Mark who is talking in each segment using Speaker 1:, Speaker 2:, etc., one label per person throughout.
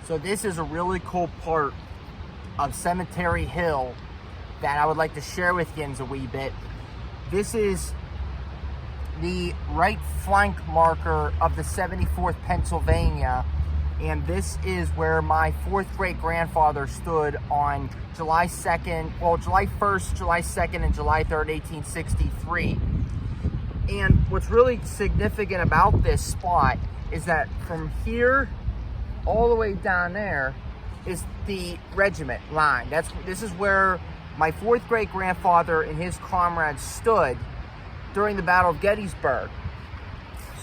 Speaker 1: So this is a really cool part of Cemetery Hill that I would like to share with you a wee bit. This is the right flank marker of the 74th Pennsylvania, and this is where my fourth great grandfather stood on July 2nd, well, July 1st, July 2nd, and July 3rd, 1863. And what's really significant about this spot is that from here all the way down there is the regiment line. This is where my fourth great grandfather and his comrades stood during the Battle of Gettysburg.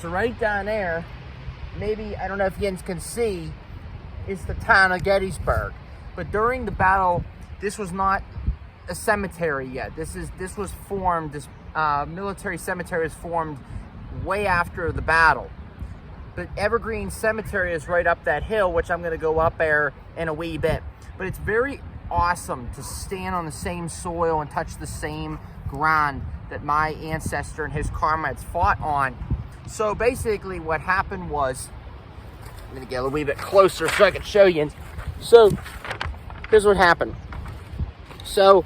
Speaker 1: So right down there, maybe, I don't know if you can see, is the town of Gettysburg. But during the battle, this was not a cemetery yet. This was formed, this military cemetery was formed way after the battle. But Evergreen Cemetery is right up that hill, which I'm going to go up there in a wee bit. But it's very awesome to stand on the same soil and touch the same ground that my ancestor and his comrades fought on. So basically what happened was, I'm going to get a wee bit closer so I can show you. So here's what happened. So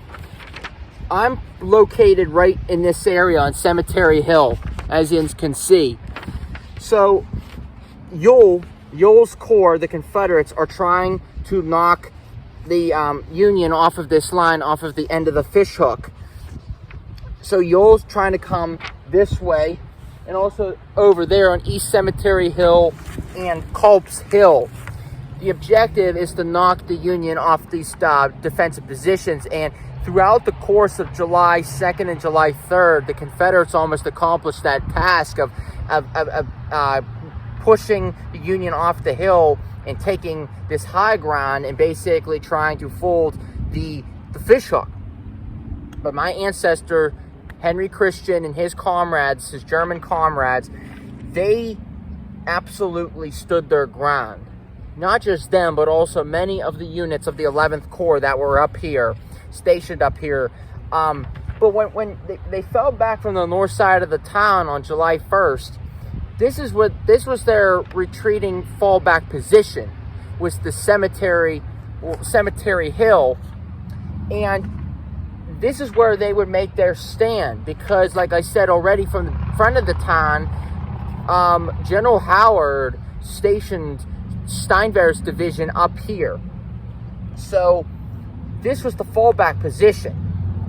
Speaker 1: I'm located right in this area on Cemetery Hill, as you can see. So Ewell's Corps, the Confederates, are trying to knock the Union off of this line, off of the end of the fishhook. So Ewell's trying to come this way, and also over there on East Cemetery Hill and Culp's Hill. The objective is to knock the Union off these defensive positions, and throughout the course of July 2nd and July 3rd, the Confederates almost accomplished that task of pushing the Union off the hill and taking this high ground and basically trying to fold the fishhook. But my ancestor, Henry Christian, and his comrades, his German comrades, they absolutely stood their ground. Not just them, but also many of the units of the 11th Corps that were up here, stationed up here. But when they fell back from the north side of the town on July 1st, this was their retreating fallback position, was the Cemetery Hill, and this is where they would make their stand, because, like I said already, from the front of the town, General Howard stationed Steinwehr's division up here. So this was the fallback position.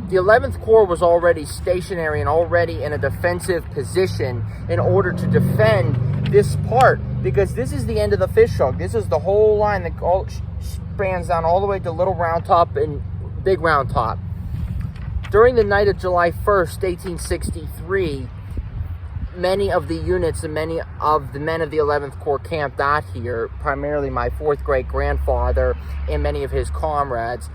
Speaker 1: The 11th Corps was already stationary and already in a defensive position in order to defend this part, because this is the end of the fishhook. This is the whole line that spans down all the way to Little Round Top and Big Round Top. During the night of July 1st, 1863, many of the units and many of the men of the 11th Corps camped out here, primarily my fourth great grandfather and many of his comrades.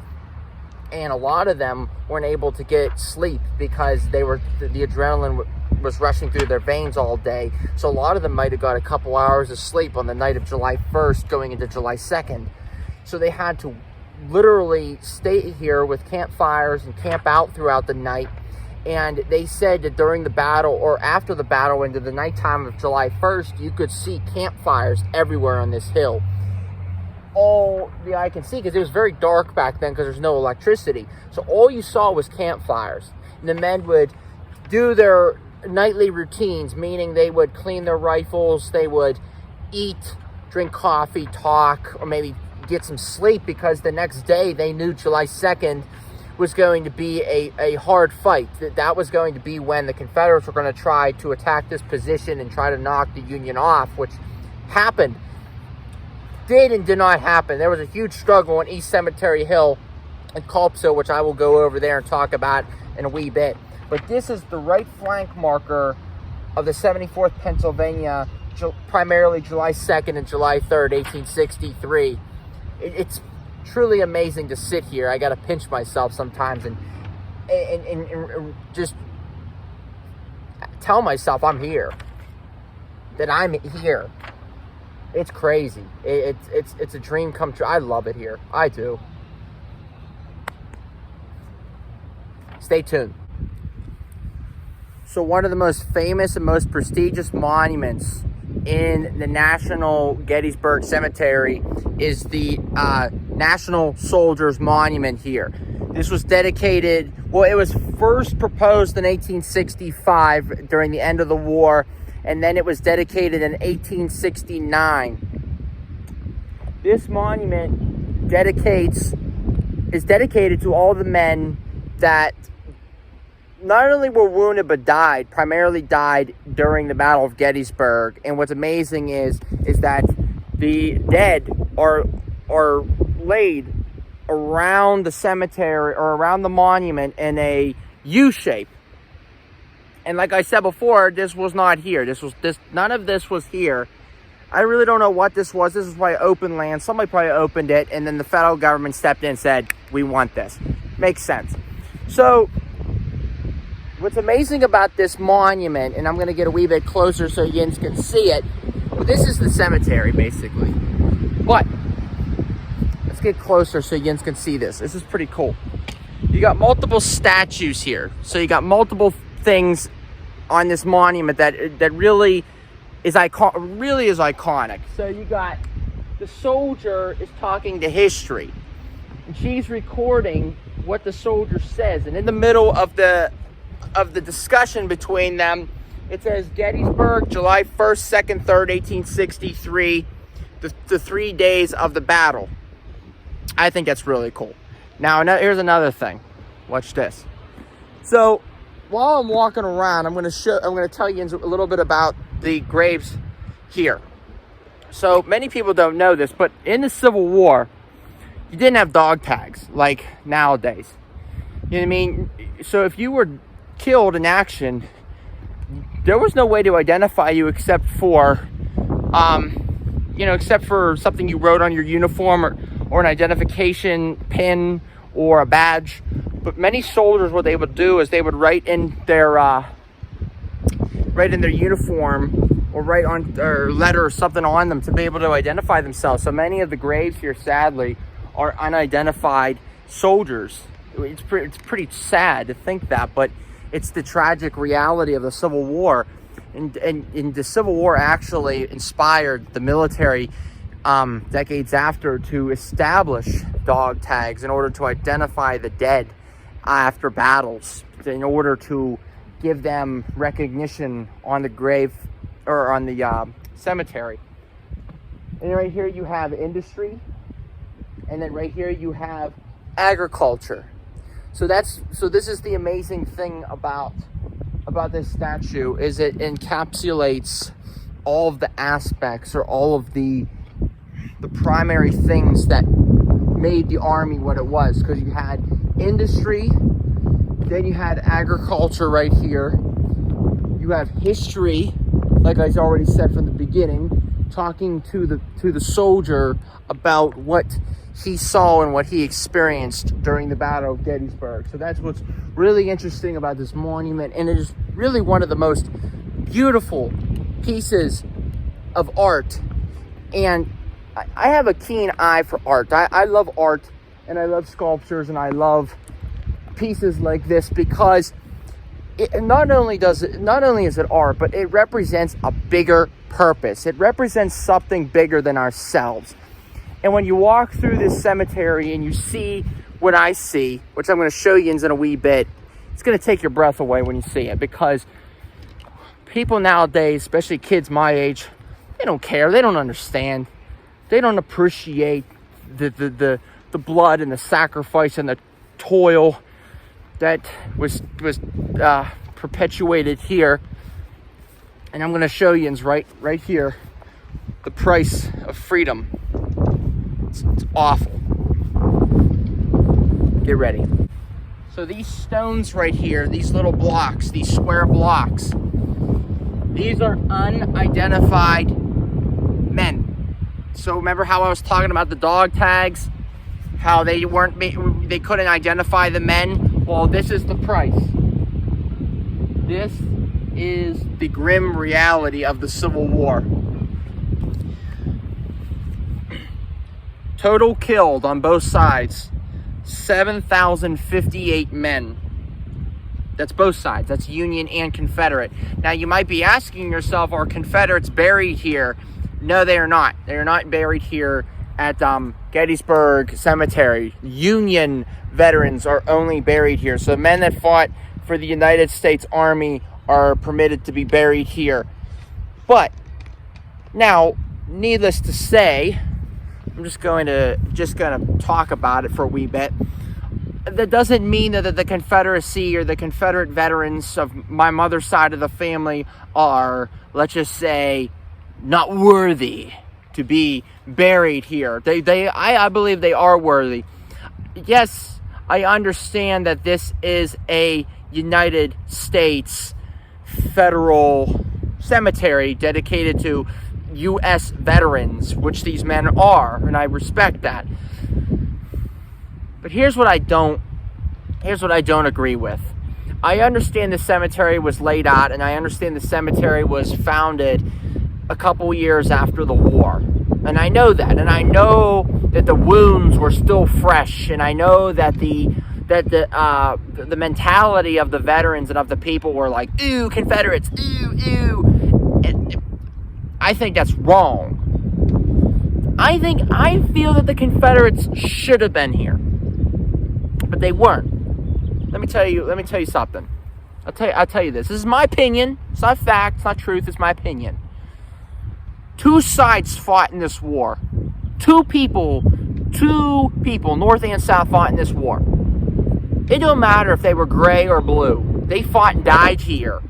Speaker 1: And a lot of them weren't able to get sleep because the adrenaline was rushing through their veins all day. So a lot of them might have got a couple hours of sleep on the night of July 1st going into July 2nd. So they had to literally stay here with campfires and camp out throughout the night. And they said that during the battle, or after the battle into the nighttime of July 1st, you could see campfires everywhere on this hill. All the eye can see, because it was very dark back then because there's no electricity. So all you saw was campfires. And the men would do their nightly routines, meaning they would clean their rifles, they would eat, drink coffee, talk, or maybe get some sleep, because the next day they knew July 2nd was going to be a hard fight. That was going to be when the Confederates were going to try to attack this position and try to knock the Union off, which happened. Did not happen. There was a huge struggle on East Cemetery Hill and Culp's Hill, which I will go over there and talk about in a wee bit. But this is the right flank marker of the 74th Pennsylvania, primarily July 2nd and July 3rd, 1863. It's truly amazing to sit here. I got to pinch myself sometimes and just tell myself I'm here, that I'm here. It's crazy. It's a dream come true. I love it here. I do. Stay tuned. So one of the most famous and most prestigious monuments in the National Gettysburg Cemetery is the National Soldiers Monument here. This was dedicated, well, it was first proposed in 1865 during the end of the war, and then it was dedicated in 1869. This monument is dedicated to all the men that not only were wounded but primarily died during the Battle of Gettysburg. And what's amazing is that the dead are laid around the cemetery or around the monument in a U shape. And like I said before, this was not here. None of this was here. I really don't know what this was. This is probably open land. Somebody probably opened it, and then the federal government stepped in and said, we want this. Makes sense. So what's amazing about this monument, and I'm going to get a wee bit closer so you can see it. Well, this is the cemetery, basically. But let's get closer so you can see this. This is pretty cool. You got multiple statues here. So you got multiple things on this monument that really is iconic. So you got the soldier is talking to history, and she's recording what the soldier says. And in the middle of the discussion between them, it says Gettysburg, July 1st, 2nd, 3rd, 1863, the 3 days of the battle. I think that's really cool. Now, here's another thing. Watch this. So while I'm walking around, I'm going to tell you a little bit about the graves here. So many people don't know this, but in the Civil War, you didn't have dog tags like nowadays. You know what I mean? So if you were killed in action, there was no way to identify you except for something you wrote on your uniform or an identification pin or a badge. But many soldiers, what they would do is they would write in their uniform or write on their letter or something on them to be able to identify themselves. So many of the graves here, sadly, are unidentified soldiers. It's pretty sad to think that, but it's the tragic reality of the Civil War. And the Civil War actually inspired the military decades after to establish dog tags in order to identify the dead after battles, in order to give them recognition on the grave or on the cemetery. And right here you have industry, and then right here you have agriculture. So this is the amazing thing about this statue, is it encapsulates all of the aspects or all of the primary things that made the Army what it was. Because you had industry, then you had agriculture right here, you have history, like I already said from the beginning, talking to the soldier about what he saw and what he experienced during the Battle of Gettysburg. So that's what's really interesting about this monument, and it is really one of the most beautiful pieces of art. And I have a keen eye for art. I love art, and I love sculptures, and I love pieces like this because it not only is it art, but it represents a bigger purpose. It represents something bigger than ourselves. And when you walk through this cemetery and you see what I see, which I'm going to show you in a wee bit, it's going to take your breath away when you see it, because people nowadays, especially kids my age, they don't care. They don't understand. They don't appreciate the blood and the sacrifice and the toil that was perpetuated here. And I'm going to show you right here the price of freedom. It's awful. Get ready. So these stones right here, these little blocks, these square blocks, these are unidentified men. So remember how I was talking about the dog tags? How they couldn't identify the men? Well, this is the price. This is the grim reality of the Civil War. Total killed on both sides, 7,058 men. That's both sides. That's Union and Confederate. Now, you might be asking yourself, are Confederates buried here? No, they are not. They are not buried here at Gettysburg Cemetery. Union veterans are only buried here. So men that fought for the United States Army are permitted to be buried here. But now, needless to say, I'm just going to talk about it for a wee bit. That doesn't mean that the Confederacy or the Confederate veterans of my mother's side of the family are, let's just say, not worthy to be buried here. I believe they are worthy. Yes, I understand that this is a United States federal cemetery dedicated to U.S. veterans, which these men are, and I respect that. But here's what I don't agree with. I understand the cemetery was laid out, and I understand the cemetery was founded a couple years after the war. And I know that. And I know that the wounds were still fresh. And I know that the mentality of the veterans and of the people were like, ooh, Confederates, ooh, ooh. And I think that's wrong. I feel that the Confederates should have been here. But they weren't. Let me tell you something. I'll tell you this. This is my opinion. It's not fact, it's not truth, it's my opinion. Two sides fought in this war. Two people, North and South, fought in this war. It don't matter if they were gray or blue. They fought and died here.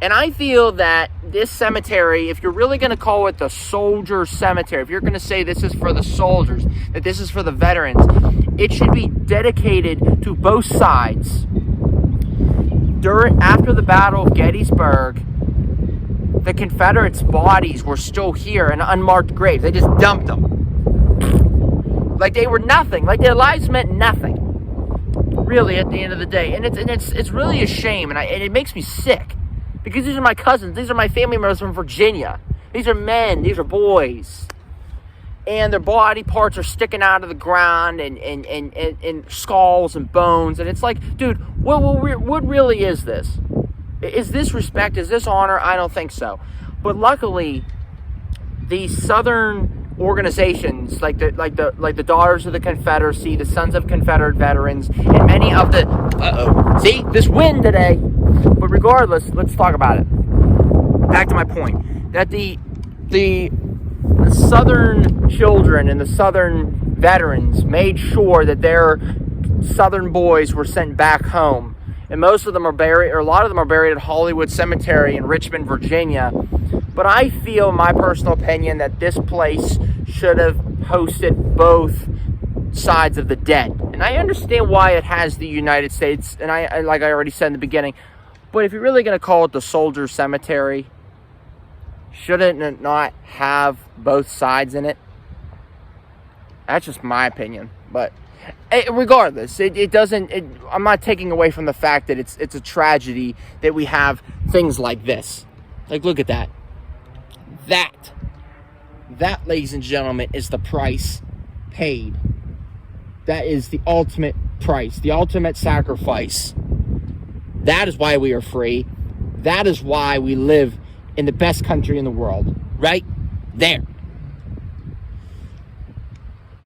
Speaker 1: And I feel that this cemetery, if you're really going to call it the soldier cemetery, if you're going to say this is for the soldiers, that this is for the veterans, it should be dedicated to both sides. After the Battle of Gettysburg, the Confederates' bodies were still here in unmarked graves. They just dumped them. Like they were nothing. Like their lives meant nothing. Really, at the end of the day. And it's really a shame. And it makes me sick. Because these are my cousins. These are my family members from Virginia. These are men. These are boys. And their body parts are sticking out of the ground and skulls and bones. And it's like, dude, what really is this? Is this respect? Is this honor? I don't think so. But luckily, these Southern organizations, like the Daughters of the Confederacy, the Sons of Confederate Veterans, and many of the see this wind today. But regardless, let's talk about it. Back to my point that the Southern children and the Southern veterans made sure that their Southern boys were sent back home. And most of them are buried, or a lot of them are buried at Hollywood Cemetery in Richmond, Virginia. But I feel, in my personal opinion, that this place should have hosted both sides of the dead. And I understand why it has the United States, and I like I already said in the beginning. But if you're really going to call it the Soldier Cemetery, shouldn't it not have both sides in it? That's just my opinion. But regardless, it doesn't. I'm not taking away from the fact that it's a tragedy that we have things like this. Like, look at that. That, ladies and gentlemen, is the price paid. That is the ultimate price, the ultimate sacrifice. That is why we are free. That is why we live in the best country in the world. Right there.